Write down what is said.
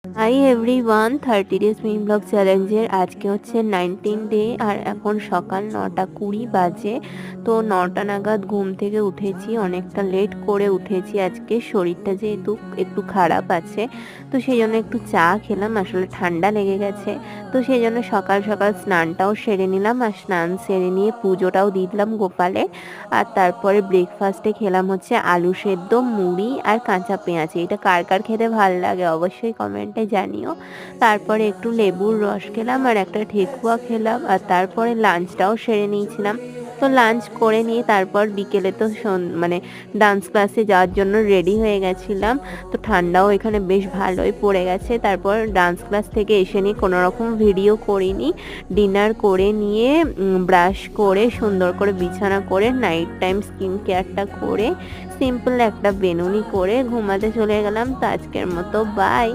Hi everyone, 30 days mini blog চ্যালেঞ্জের আজকে হচ্ছে 19 ডে আর এখন সকাল 9:20 বাজে। তো 9টা নাগাদ ঘুম থেকে উঠেছি, অনেকটা লেট করে উঠেছি আজকে, শরীরটা যেহেতু একটু খারাপ আছে তো সেই জন্য একটু চা খেলাম, আসলে ঠান্ডা লেগে গেছে। তো সেই জন্য সকাল সকাল স্নানটাও সেরে নিলাম, আর স্নান সেরে নিয়ে পুজোটাও দিলাম গোপালে। আর তারপরে ব্রেকফাস্টে খেলাম হচ্ছে আলু সেদ্ধ, মুড়ি আর কাঁচা পেঁয়াজি। এটা কার কার খেতে ভাল লাগে অবশ্যই কমেন্টে জানিও। তারপরে একটু লেবুর রস খেলাম আর একটা ঠেকুয়া খেলাম, আর তারপরে লাঞ্চটাও সেরে নিয়েছিলাম। তো লাঞ্চ করে নিয়ে তারপর বিকেলে তো মানে ডান্স ক্লাসে যাওয়ার জন্য রেডি হয়ে গেছিলাম। তো ঠান্ডাও এখানে বেশ ভালোই পড়ে গেছে। তারপর ডান্স ক্লাস থেকে এসে নিয়ে কোনো রকম ভিডিও করিনি, ডিনার করে নিয়ে ব্রাশ করে সুন্দর করে বিছানা করে নাইট টাইম স্কিন কেয়ারটা করে সিম্পল একটা বেনুনি করে ঘুমাতে চলে গেলাম। তো আজকের মতো বাই।